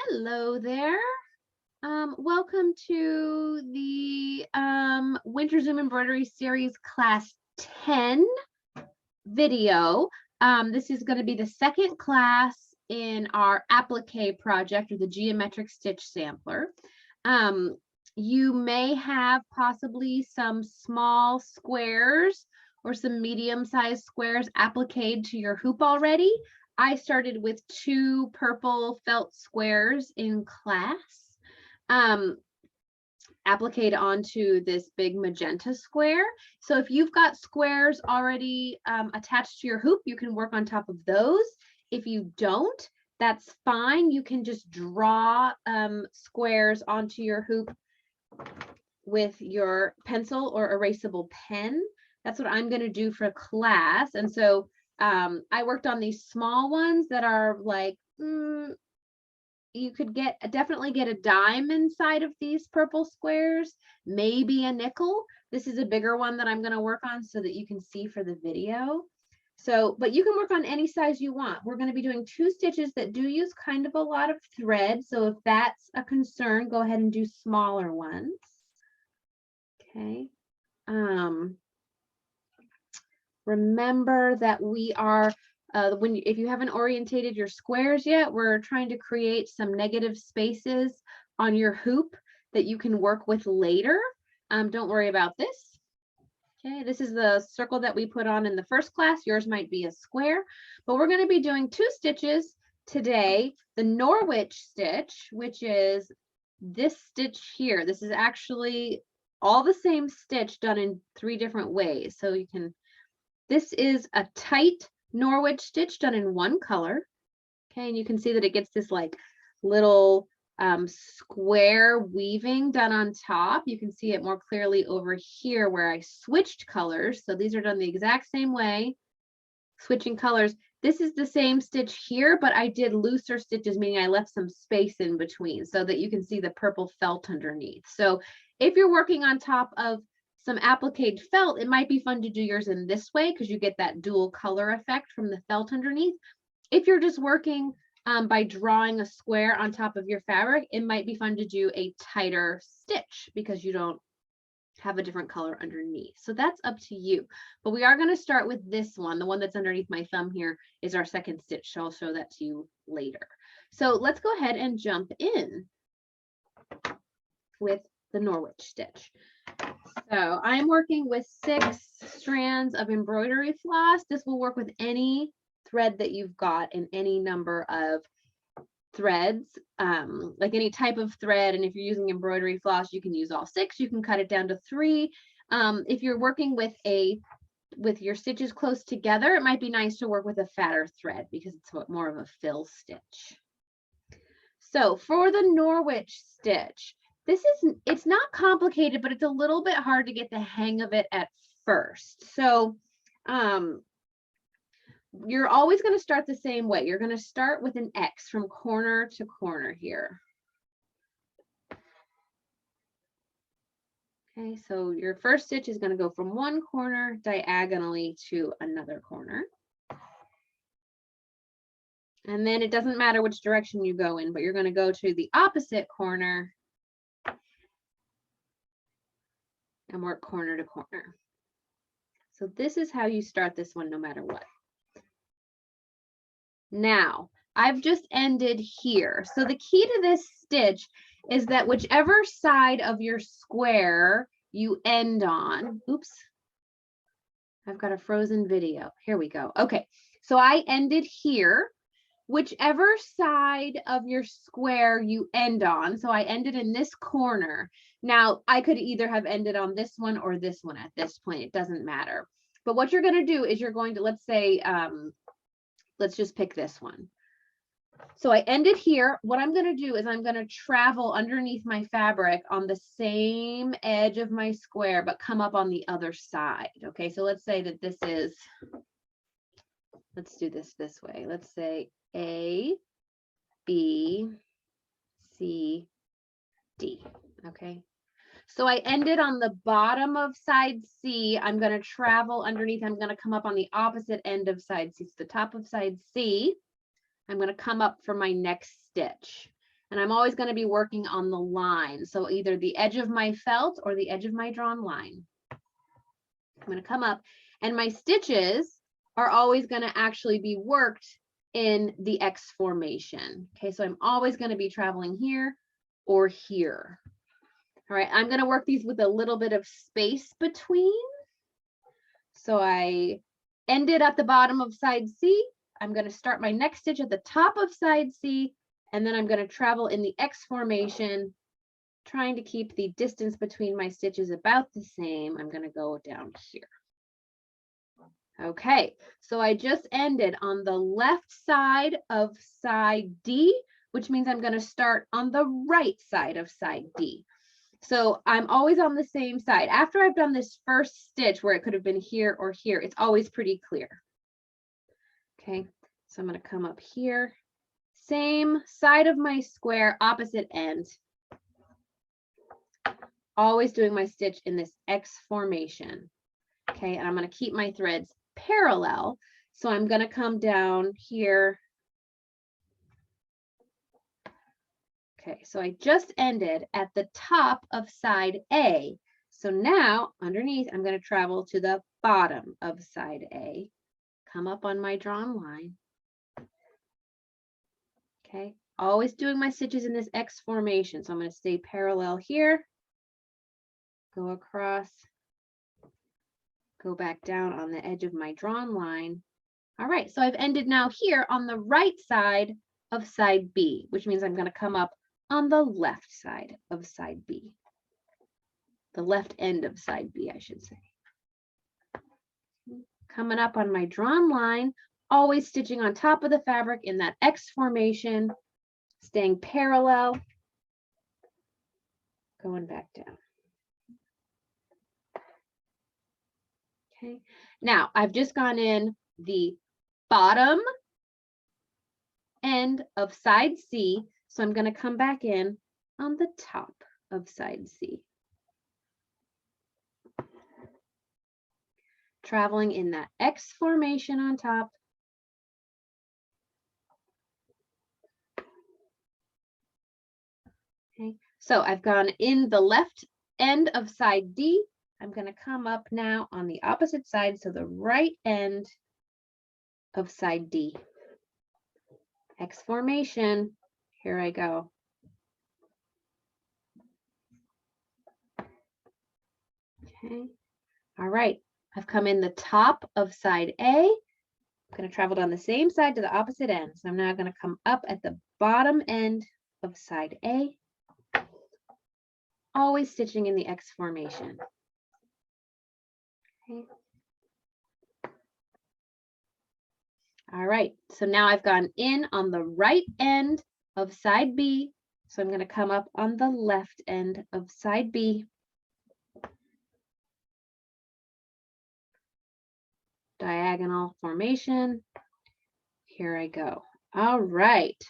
Hello there. Welcome to the Winter Zoom Embroidery Series Class 10 video. This is going to be the second class in our applique project, or the geometric stitch sampler. You may have possibly some small squares or some medium-sized squares appliqued to your hoop already. I started with 2 purple felt squares in class, appliqued onto this big magenta square. So if you've got squares already attached to your hoop, you can work on top of those. If you don't, that's fine. You can just draw squares onto your hoop with your pencil or erasable pen. That's what I'm going to do for class. And so I worked on these small ones that are like, you could definitely get a dime inside of these purple squares, maybe a nickel. This is a bigger one that I'm going to work on so that you can see for the video. So, but you can work on any size you want. We're going to be doing 2 stitches that do use kind of a lot of thread. So if that's a concern, go ahead and do smaller ones. Okay. Remember that we are, if you haven't orientated your squares yet, we're trying to create some negative spaces on your hoop that you can work with later. Don't worry about this. Okay, this is the circle that we put on in the first class. Yours might be a square, but we're going to be doing 2 stitches today. The Norwich stitch, which is this stitch here. This is actually all the same stitch done in 3 different ways. So you can, this is a tight Norwich stitch done in 1 color. Okay, and you can see that it gets this like little square weaving done on top. You can see it more clearly over here where I switched colors. So these are done the exact same way, switching colors. This is the same stitch here, but I did looser stitches, meaning I left some space in between so that you can see the purple felt underneath. So if you're working on top of some appliqued felt, it might be fun to do yours in this way because you get that dual color effect from the felt underneath. If you're just working by drawing a square on top of your fabric, it might be fun to do a tighter stitch because you don't have a different color underneath. So that's up to you. But we are going to start with this one. The one that's underneath my thumb here is our second stitch. So I'll show that to you later. So let's go ahead and jump in with the Norwich stitch. So I'm working with 6 strands of embroidery floss. This will work with any thread that you've got in any number of threads, like any type of thread. And if you're using embroidery floss, you can use all 6. You can cut it down to 3. If you're working with your stitches close together, it might be nice to work with a fatter thread because it's more of a fill stitch. So for the Norwich stitch, it's not complicated, but it's a little bit hard to get the hang of it at first. So you're always going to start the same way. You're going to start with an X from corner to corner here. Okay, so your first stitch is going to go from one corner diagonally to another corner. And then it doesn't matter which direction you go in, but you're going to go to the opposite corner and work corner to corner. So this is how you start this one no matter what. Now, I've just ended here. So the key to this stitch is that whichever side of your square you end on, oops, I've got a frozen video. Here we go. Okay, so I ended here. Whichever side of your square you end on, so I ended in this corner. Now, I could either have ended on this one or this one at this point. It doesn't matter. But what you're going to do is you're going to, let's say, let's just pick this one. So I ended here. What I'm going to do is I'm going to travel underneath my fabric on the same edge of my square, but come up on the other side. Okay, so let's say that this is, let's do this way. Let's say A, B, C, D. Okay. So I ended on the bottom of side C. I'm going to travel underneath. I'm going to come up on the opposite end of side C. So the top of side C, I'm going to come up for my next stitch. And I'm always going to be working on the line. So either the edge of my felt or the edge of my drawn line. I'm going to come up, and my stitches are always going to actually be worked in the X formation. Okay, so I'm always going to be traveling here or here. All right, I'm going to work these with a little bit of space between. So I ended at the bottom of side C. I'm going to start my next stitch at the top of side C, and then I'm going to travel in the X formation, trying to keep the distance between my stitches about the same. I'm going to go down here. Okay, so I just ended on the left side of side D, which means I'm going to start on the right side of side D. So I'm always on the same side. After I've done this first stitch where it could have been here or here, it's always pretty clear. Okay, so I'm going to come up here, same side of my square, opposite end. Always doing my stitch in this X formation. Okay, and I'm going to keep my threads parallel. So I'm going to come down here. Okay, so I just ended at the top of side A. So now underneath, I'm going to travel to the bottom of side A, come up on my drawn line. Okay, always doing my stitches in this X formation. So I'm going to stay parallel here, go across, go back down on the edge of my drawn line. All right, so I've ended now here on the right side of side B, which means I'm going to come up on the left side of side B. The left end of side B, I should say. Coming up on my drawn line, always stitching on top of the fabric in that X formation, staying parallel, going back down. Okay, now I've just gone in the bottom end of side C, so I'm going to come back in on the top of side C. Traveling in that X formation on top. Okay, so I've gone in the left end of side D. I'm going to come up now on the opposite side, so the right end of side D. X formation, here I go. Okay, all right, I've come in the top of side A. I'm going to travel down the same side to the opposite end. So I'm now going to come up at the bottom end of side A, always stitching in the X formation. Okay. All right, so now I've gone in on the right end of side B. So I'm going to come up on the left end of side B. Diagonal formation. Here I go. All right.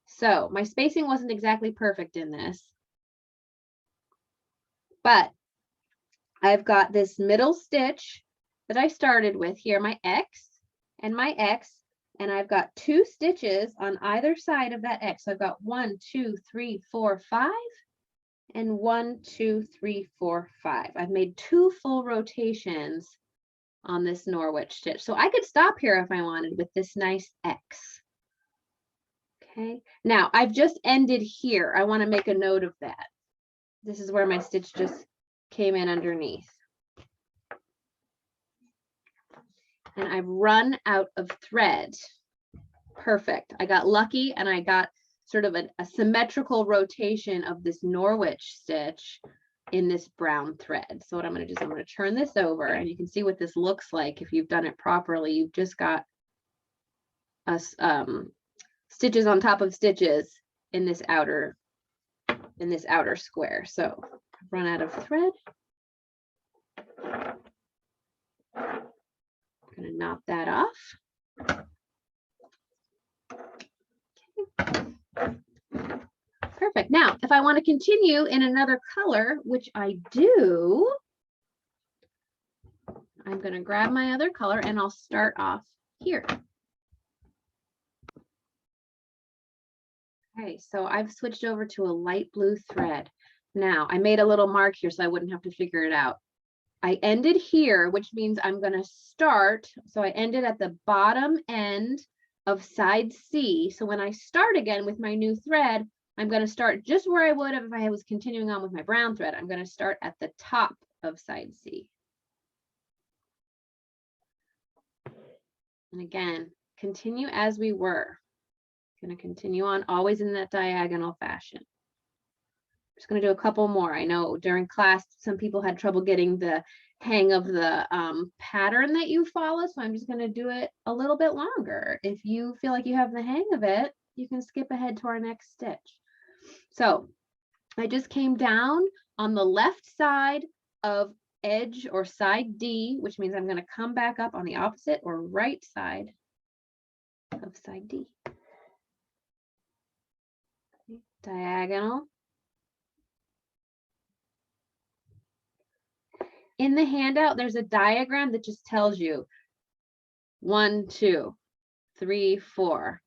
So my spacing wasn't exactly perfect in this, but I've got this middle stitch that I started with here, my X and my X, and I've got 2 stitches on either side of that X. So I've got 1, 2, 3, 4, 5, and 1, 2, 3, 4, 5. I've made 2 full rotations on this Norwich stitch. So I could stop here if I wanted with this nice X. Okay, now I've just ended here. I want to make a note of that. This is where my stitch just came in underneath. And I've run out of thread. Perfect. I got lucky and I got sort of a symmetrical rotation of this Norwich stitch in this brown thread. So what I'm going to do is I'm going to turn this over, and you can see what this looks like. If you've done it properly, you've just got stitches on top of stitches in this outer square. So I've run out of thread. I'm going to knot that off. Okay. Perfect. Now, if I want to continue in another color, which I do, I'm going to grab my other color and I'll start off here. Okay, so I've switched over to a light blue thread. Now I made a little mark here so I wouldn't have to figure it out. I ended here, which means I'm going to start. So I ended at the bottom end of side C. So when I start again with my new thread, I'm going to start just where I would have if I was continuing on with my brown thread. I'm going to start at the top of side C. And again, continue as we were. Going to continue on always in that diagonal fashion. Just going to do a couple more. I know during class, some people had trouble getting the hang of the pattern that you follow. So I'm just going to do it a little bit longer. If you feel like you have the hang of it, you can skip ahead to our next stitch. So I just came down on the left side of edge or side D, which means I'm going to come back up on the opposite or right side of side D. Diagonal. In the handout, there's a diagram that just tells you 1, 2, 3, 4,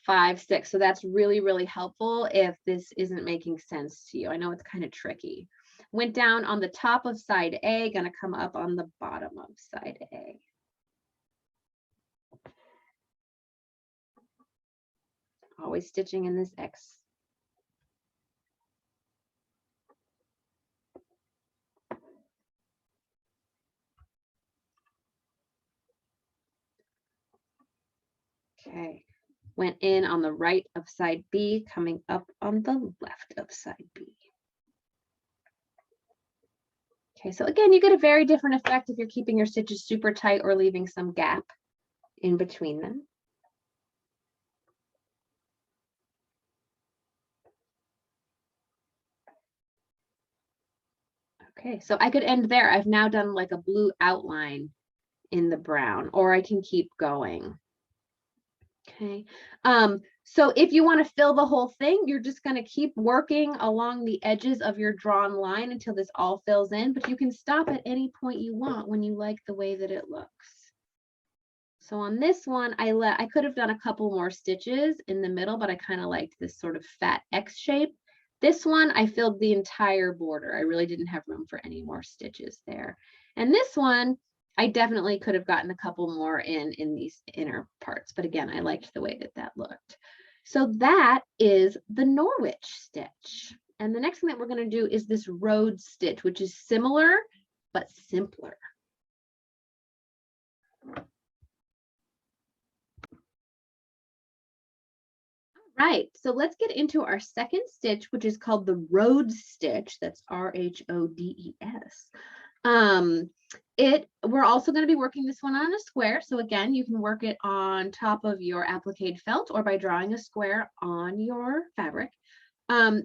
5, 6. So that's really, really helpful if this isn't making sense to you. I know it's kind of tricky. Went down on the top of side A, gonna come up on the bottom of side A. Always stitching in this X. Okay, went in on the right of side B, coming up on the left of side B. Okay, so again, you get a very different effect if you're keeping your stitches super tight or leaving some gap in between them. Okay, so I could end there. I've now done like a blue outline in the brown, or I can keep going. Okay, so if you want to fill the whole thing, you're just going to keep working along the edges of your drawn line until this all fills in, but you can stop at any point you want when you like the way that it looks. So on this one, I could have done a couple more stitches in the middle, but I kind of liked this sort of fat X shape. This one, I filled the entire border. I really didn't have room for any more stitches there. And this one, I definitely could have gotten a couple more in these inner parts. But again, I liked the way that that looked. So that is the Norwich stitch. And the next thing that we're going to do is this Rhodes stitch, which is similar, but simpler. Right, so let's get into our second stitch, which is called the Rhodes stitch. That's R-H-O-D-E-S. We're also going to be working this one on a square. So again, you can work it on top of your applique felt or by drawing a square on your fabric.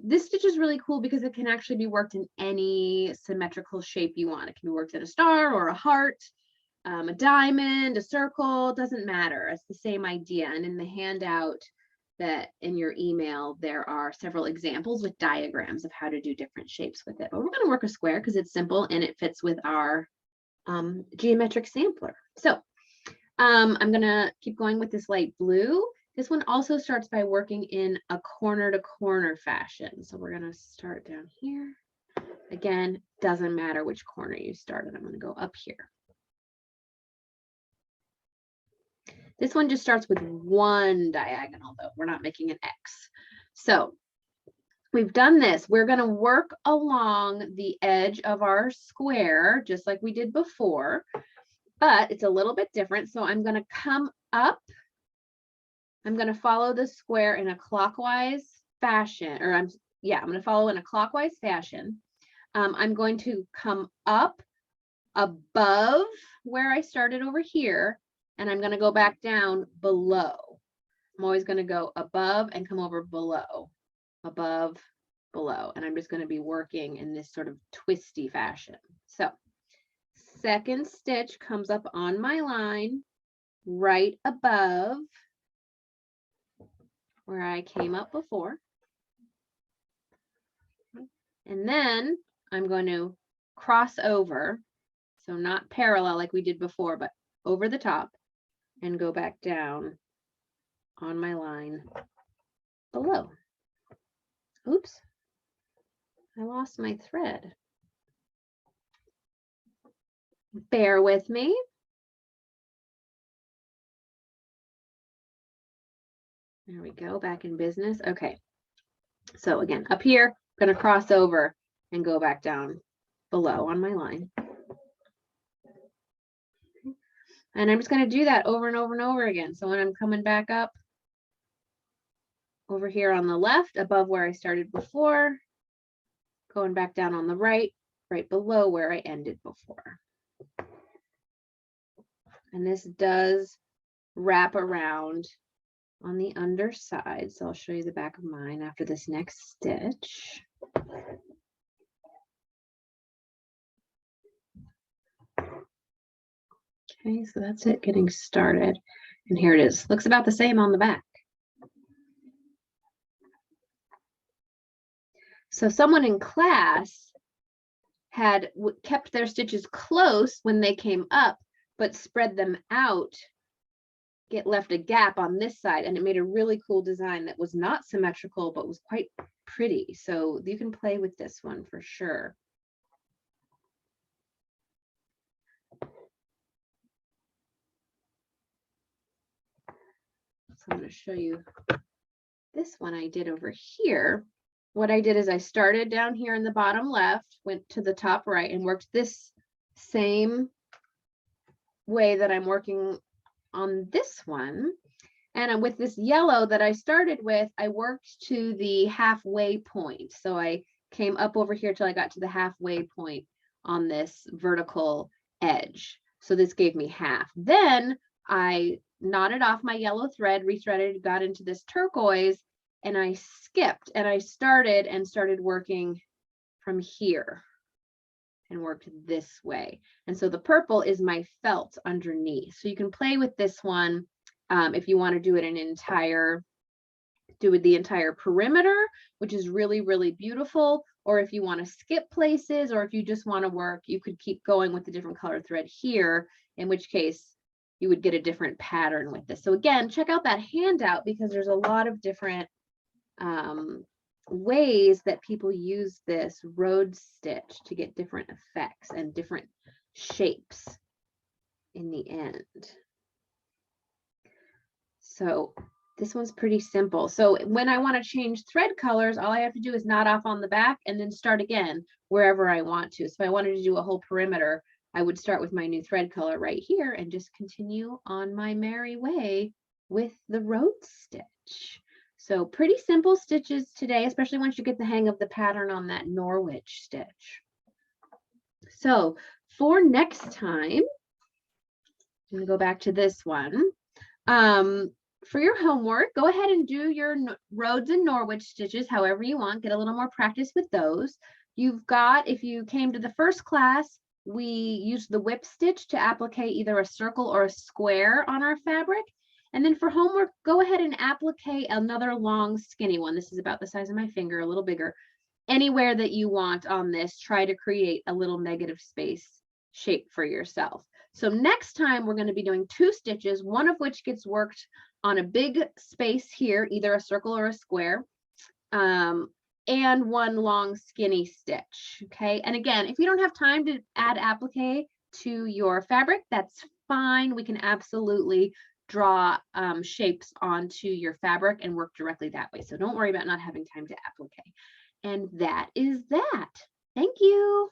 This stitch is really cool because it can actually be worked in any symmetrical shape you want. It can be worked in a star or a heart, a diamond, a circle, doesn't matter. It's the same idea. And in the handout that in your email, there are several examples with diagrams of how to do different shapes with it. But we're going to work a square because it's simple and it fits with our geometric sampler. So I'm going to keep going with this light blue. This one also starts by working in a corner to corner fashion. So we're going to start down here. Again, doesn't matter which corner you started. I'm going to go up here. This one just starts with one diagonal, though. We're not making an X. So we've done this. We're going to work along the edge of our square, just like we did before, but it's a little bit different. So I'm going to come up. I'm going to follow the square in a clockwise fashion, or I'm going to follow in a clockwise fashion. I'm going to come up above where I started over here, and I'm going to go back down below. I'm always going to go above and come over below, above, below, and I'm just going to be working in this sort of twisty fashion. So second stitch comes up on my line right above where I came up before. And then I'm going to cross over, so not parallel like we did before, but over the top, and go back down on my line below. oops, I lost my thread. Bear with me. There we go, back in business. Okay. So again, up here, I'm going to cross over and go back down below on my line. And I'm just going to do that over and over and over again. So when I'm coming back up over here on the left, above where I started before, going back down on the right, right below where I ended before. And this does wrap around on the underside. So I'll show you the back of mine after this next stitch. Okay, so that's it getting started. And here it is. Looks about the same on the back. So someone in class had kept their stitches close when they came up, but spread them out, left a gap on this side, and it made a really cool design that was not symmetrical, but was quite pretty. So you can play with this one for sure. So I'm going to show you this one I did over here. What I did is I started down here in the bottom left, went to the top right, and worked this same way that I'm working on this one. And with this yellow that I started with, I worked to the halfway point. So I came up over here till I got to the halfway point on this vertical edge. So this gave me half. Then I knotted off my yellow thread, rethreaded, got into this turquoise, and I skipped and I started working from here and worked this way. And so the purple is my felt underneath. So you can play with this one if you want to do it the entire perimeter, which is really, really beautiful. Or if you want to skip places, or if you just want to work, you could keep going with the different color thread here, in which case you would get a different pattern with this. So again, check out that handout because there's a lot of different ways that people use this Rhodes stitch to get different effects and different shapes in the end. So this one's pretty simple. So when I want to change thread colors, all I have to do is knot off on the back and then start again wherever I want to. So if I wanted to do a whole perimeter, I would start with my new thread color right here and just continue on my merry way with the Rhodes stitch. So pretty simple stitches today, especially once you get the hang of the pattern on that Norwich stitch. So for next time, I'm going to go back to this one. For your homework, go ahead and do your Rhodes and Norwich stitches however you want. Get a little more practice with those. You've got, if you came to the first class, we used the whip stitch to applique either a circle or a square on our fabric. And then for homework, go ahead and applique another long skinny one. This is about the size of my finger, a little bigger. Anywhere that you want on this, try to create a little negative space shape for yourself. So next time we're going to be doing 2 stitches, one of which gets worked on a big space here, either a circle or a square, and one long skinny stitch. Okay. And again, if you don't have time to add applique to your fabric, that's fine. We can absolutely draw shapes onto your fabric and work directly that way. So don't worry about not having time to applique. And that is that. Thank you.